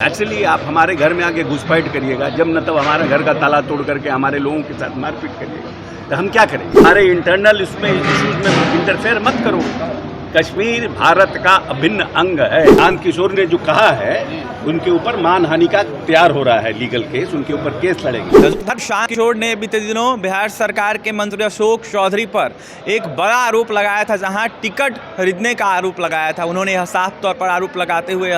Actually आप हमारे घर में आके घुसपैठ करिएगा, जब न तब हमारे घर का ताला तोड़ करके हमारे लोगों के साथ मारपीट करिएगा, तो हम क्या करेंगे? हमारे इंटरनल इसमें इश्यूज में इंटरफेयर मत करो। कश्मीर भारत का अभिन्न अंग है। प्रशांत किशोर ने जो कहा है उनके ऊपर मानहानि का तैयार हो रहा है लीगल केस, उनके ऊपर केस लड़ेंगे। प्रशांत किशोर ने बीते दिनों बिहार सरकार के मंत्री अशोक चौधरी पर एक बड़ा आरोप लगाया था, जहां टिकट खरीदने का आरोप लगाया था। उन्होंने यह साफ तौर पर आरोप लगाते हुए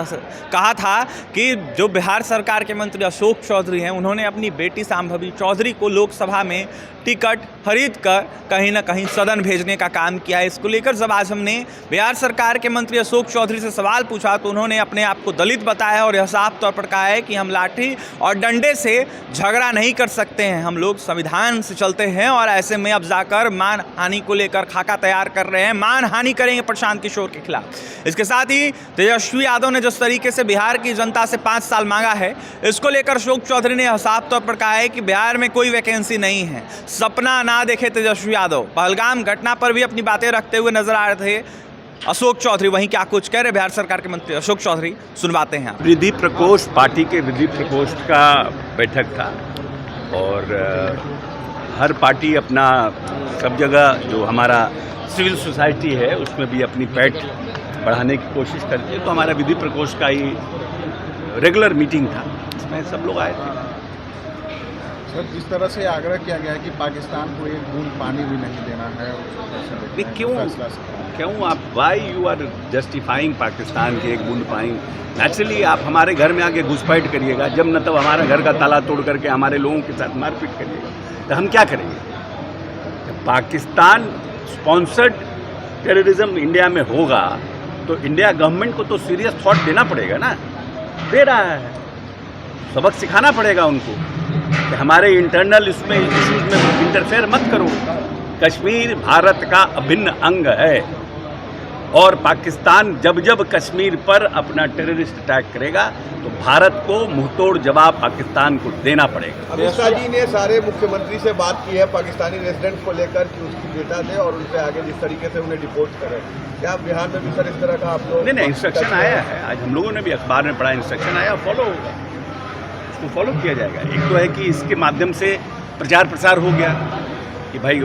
कहा था कि जो बिहार सरकार के मंत्री अशोक चौधरी हैं, उन्होंने अपनी बेटी शांभवी चौधरी को लोकसभा में टिकट खरीद कर कहीं ना कहीं सदन भेजने का काम किया है। इसको लेकर जब आज हमने बिहार सरकार के मंत्री अशोक चौधरी से सवाल पूछा तो उन्होंने अपने आप को दलित बताया और यह साफ तौर पर कहा है कि हम लाठी और डंडे से झगड़ा नहीं कर सकते हैं, हम लोग संविधान से चलते हैं और ऐसे में अब जाकर मानहानि को लेकर खाका तैयार कर रहे हैं, मानहानि करेंगे प्रशांत किशोर के खिलाफ। इसके साथ ही तेजस्वी यादव ने जिस तरीके से बिहार की जनता से 5 साल मांगा है, इसको लेकर अशोक चौधरी ने साफ तौर पर कहा है कि बिहार में कोई वैकेंसी नहीं है। सपना ना देखे तेजस्वी यादव। पहलगाम घटना पर भी अपनी बातें रखते हुए नजर आ रहे थे अशोक चौधरी। वहीं क्या कुछ कह रहे बिहार सरकार के मंत्री अशोक चौधरी, सुनवाते हैं। विधि प्रकोष्ठ, पार्टी के विधि प्रकोष्ठ का बैठक था और हर पार्टी अपना सब जगह जो हमारा सिविल सोसाइटी है उसमें भी अपनी पैठ बढ़ाने की कोशिश करती है। तो हमारा विधि प्रकोष्ठ का ही रेगुलर मीटिंग था, इसमें सब लोग आए थे। सर, जिस तरह से आग्रह किया गया है कि पाकिस्तान को एक बूंद पानी भी नहीं देना है, क्यों आप why you are justifying Pakistan के एक बूंद पानी? नेचुरली आप हमारे घर में आके घुसपैठ करिएगा, जब न तब हमारे घर का ताला तोड़ करके हमारे लोगों के साथ मारपीट करिएगा, तो हम क्या करेंगे? जब पाकिस्तान स्पॉन्सर्ड टेररिज्म इंडिया में होगा तो इंडिया गवर्नमेंट को तो सीरियस थॉट देना पड़ेगा ना, दे रहा है। सबक सिखाना पड़ेगा उनको कि हमारे इंटरनल इसमें इश्यूज में इंटरफेयर मत करो। कश्मीर भारत का अभिन्न अंग है और पाकिस्तान जब जब कश्मीर पर अपना टेररिस्ट अटैक करेगा तो भारत को मुंहतोड़ जवाब पाकिस्तान को देना पड़ेगा। अमित शाह जी ने सारे मुख्यमंत्री से बात की है पाकिस्तानी रेजिडेंट को लेकर कि उसकी डेटा दे और उनसे आगे जिस तरीके से उन्हें डिपोर्ट करें। क्या बिहार में भी सर इस तरह का आप लोग? नहीं, इंस्ट्रक्शन आया है, आज हम लोगों ने भी अखबार में पढ़ा, इंस्ट्रक्शन आया, फॉलो होगा, उसको फॉलो किया जाएगा। एक तो है कि इसके माध्यम से प्रचार प्रसार हो गया कि भाई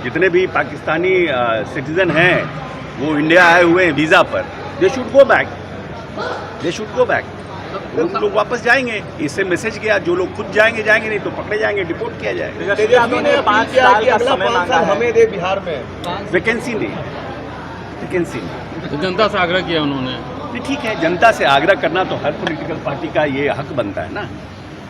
जितने भी पाकिस्तानी सिटीजन हैं वो इंडिया आए हुए हैं वीज़ा पर, दे शुड गो बैक, उन लोग वापस जाएंगे। इससे मैसेज गया, जो लोग खुद जाएंगे नहीं तो पकड़े जाएंगे, डिपोर्ट किया जाएगा। तेजस्वी ने 5 साल का समय मांगा, हमें दे बिहार में वैकेंसी नहीं। तो जनता से आग्रह किया उन्होंने। ठीक है, जनता से आग्रह करना तो हर पॉलिटिकल पार्टी का ये हक बनता है ना,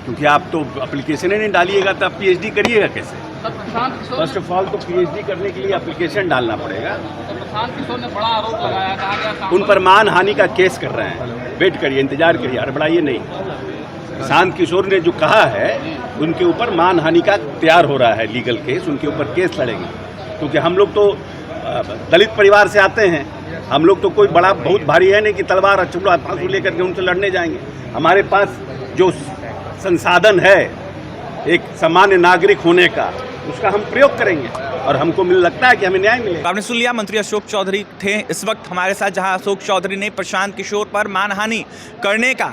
क्योंकि आप तो एप्लीकेशन ही नहीं डालिएगा तो आप पीएचडी करिएगा कैसे? फर्स्ट ऑफ ऑल तो पीएचडी करने के लिए एप्लीकेशन डालना पड़ेगा। प्रशांत किशोर ने बड़ा आरोप लगाया, उन पर मानहानि का केस कर रहे हैं। वेट करिए, इंतजार करिए, हड़बड़ाइए नहीं। प्रशांत किशोर ने जो कहा है उनके ऊपर मानहानि का तैयार हो रहा है लीगल केस, उनके ऊपर केस लड़ेंगे। क्योंकि हम लोग तो दलित परिवार से आते हैं, हम लोग तो कोई बड़ा बहुत भारी है नहीं कि तलवार चुड़ा फांसू लेकर के उनसे लड़ने जाएंगे। हमारे पास जो संसाधन है एक सामान्य नागरिक होने का, उसका हम प्रयोग करेंगे और हमको लगता है कि हमें न्याय मिलेगा। आपने सुन लिया, मंत्री अशोक चौधरी थे इस वक्त हमारे साथ, जहां अशोक चौधरी ने प्रशांत किशोर पर मानहानि करने का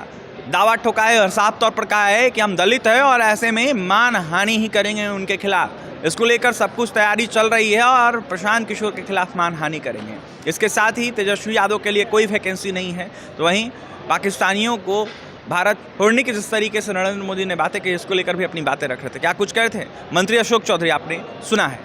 दावा ठोका है और साफ तौर पर कहा है कि हम दलित हैं और ऐसे में मानहानि ही करेंगे उनके खिलाफ। इसको लेकर सब कुछ तैयारी चल रही है और प्रशांत किशोर के खिलाफ मानहानि करेंगे। इसके साथ ही तेजस्वी यादव के लिए कोई वैकेंसी नहीं है। तो वहीं पाकिस्तानियों को भारत छोड़ने की जिस तरीके से नरेंद्र मोदी ने बातें की, इसको लेकर भी अपनी बातें रख रहे थे। क्या कुछ कह रहे थे मंत्री अशोक चौधरी, आपने सुना है।